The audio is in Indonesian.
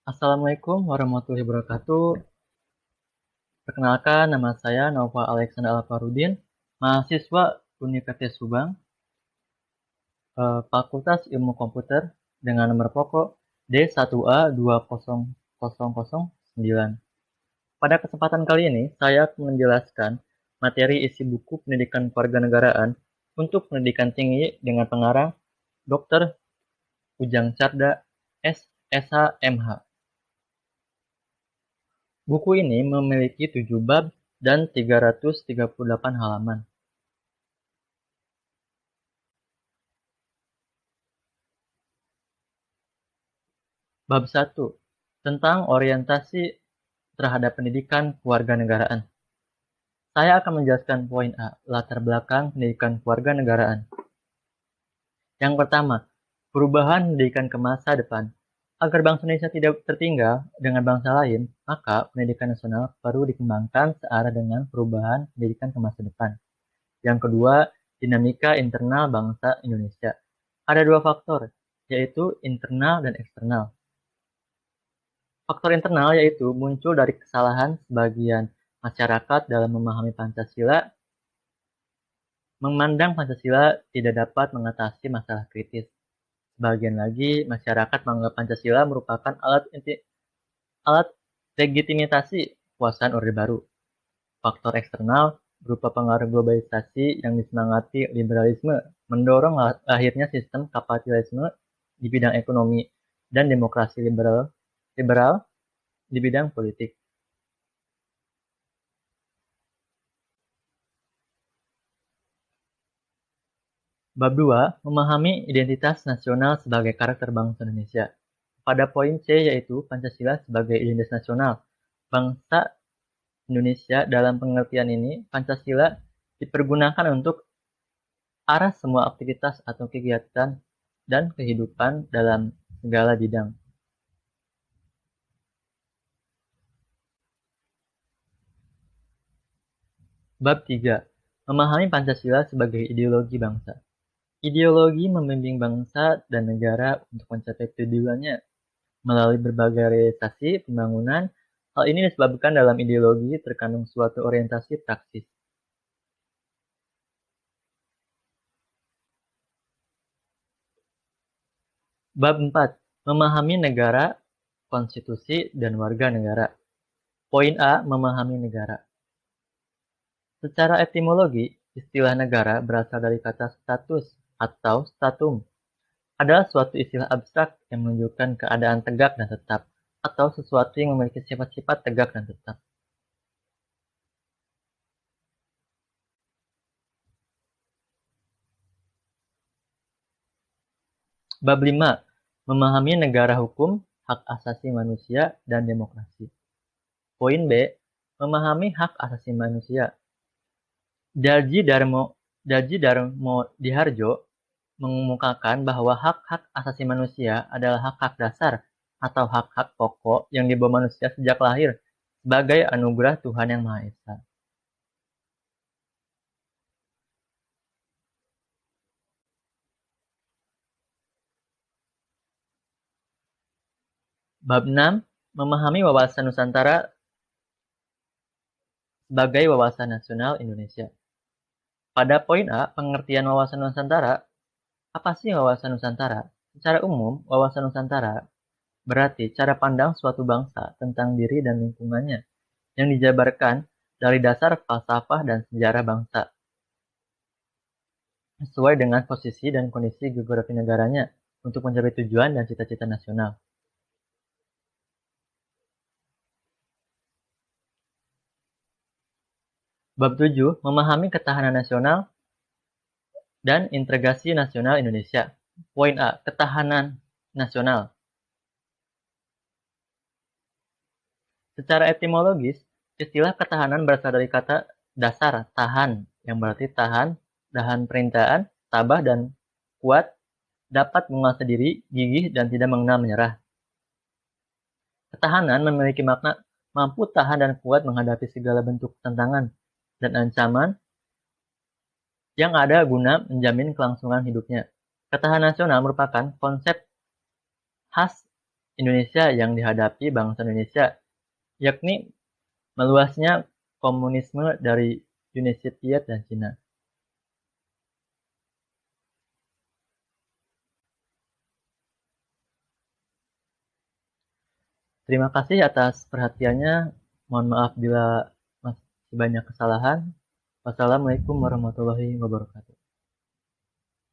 Assalamualaikum warahmatullahi wabarakatuh. Perkenalkan, nama saya Nova Alexander Alfarudin, mahasiswa Universitas Subang, Fakultas Ilmu Komputer dengan nomor pokok D1A20009. Pada kesempatan kali ini, saya akan menjelaskan materi isi buku Pendidikan Kewarganegaraan untuk pendidikan tinggi dengan pengarang Dr. Ujang Carda, SH.MH. Buku ini memiliki 7 bab dan 338 halaman. Bab 1 tentang orientasi terhadap pendidikan kewarganegaraan. Saya akan menjelaskan poin A, latar belakang pendidikan kewarganegaraan. Yang pertama, perubahan pendidikan ke masa depan. Agar bangsa Indonesia tidak tertinggal dengan bangsa lain, maka pendidikan nasional perlu dikembangkan searah dengan perubahan pendidikan ke masa depan. Yang kedua, dinamika internal bangsa Indonesia. Ada 2 faktor, yaitu internal dan eksternal. Faktor internal yaitu muncul dari kesalahan sebagian masyarakat dalam memahami Pancasila, memandang Pancasila tidak dapat mengatasi masalah kritis. Sebagian lagi, masyarakat menganggap Pancasila merupakan alat legitimasi kekuasaan Orde Baru. Faktor eksternal berupa pengaruh globalisasi yang disemangati liberalisme, mendorong lahirnya sistem kapitalisme di bidang ekonomi dan demokrasi liberal di bidang politik. Bab 2, memahami identitas nasional sebagai karakter bangsa Indonesia. Pada poin C yaitu Pancasila sebagai identitas nasional. Bangsa Indonesia dalam pengertian ini, Pancasila dipergunakan untuk arah semua aktivitas atau kegiatan dan kehidupan dalam segala bidang. Bab 3, memahami Pancasila sebagai ideologi bangsa. Ideologi membimbing bangsa dan negara untuk mencapai tujuannya melalui berbagai realisasi pembangunan. Hal ini disebabkan dalam ideologi terkandung suatu orientasi praksis. Bab 4, memahami negara, konstitusi, dan warga negara. Poin A, memahami negara. Secara etimologi, istilah negara berasal dari kata status atau statum. Adalah suatu istilah abstrak yang menunjukkan keadaan tegak dan tetap, atau sesuatu yang memiliki sifat-sifat tegak dan tetap. Bab 5, memahami negara hukum, hak asasi manusia, dan demokrasi. Poin B, memahami hak asasi manusia. Darji Darmo Diharjo mengemukakan bahwa hak-hak asasi manusia adalah hak-hak dasar atau hak-hak pokok yang dibawa manusia sejak lahir sebagai anugerah Tuhan Yang Maha Esa. Bab 6, memahami wawasan Nusantara sebagai wawasan nasional Indonesia. Pada poin A, pengertian wawasan Nusantara. Apa sih wawasan Nusantara? Secara umum, wawasan Nusantara berarti cara pandang suatu bangsa tentang diri dan lingkungannya yang dijabarkan dari dasar falsafah dan sejarah bangsa, sesuai dengan posisi dan kondisi geografi negaranya untuk mencapai tujuan dan cita-cita nasional. Bab 7, memahami ketahanan nasional dan integrasi nasional Indonesia. Poin A, ketahanan nasional. Secara etimologis, istilah ketahanan berasal dari kata dasar tahan, yang berarti tahan perintahan, tabah dan kuat, dapat menguasai diri, gigih, dan tidak mengenal menyerah. Ketahanan memiliki makna mampu tahan dan kuat menghadapi segala bentuk tantangan dan ancaman yang ada guna menjamin kelangsungan hidupnya. Ketahanan nasional merupakan konsep khas Indonesia yang dihadapi bangsa Indonesia, yakni meluasnya komunisme dari Uni Soviet dan Cina. Terima kasih atas perhatiannya. Mohon maaf bila masih banyak kesalahan. Wassalamualaikum warahmatullahi wabarakatuh.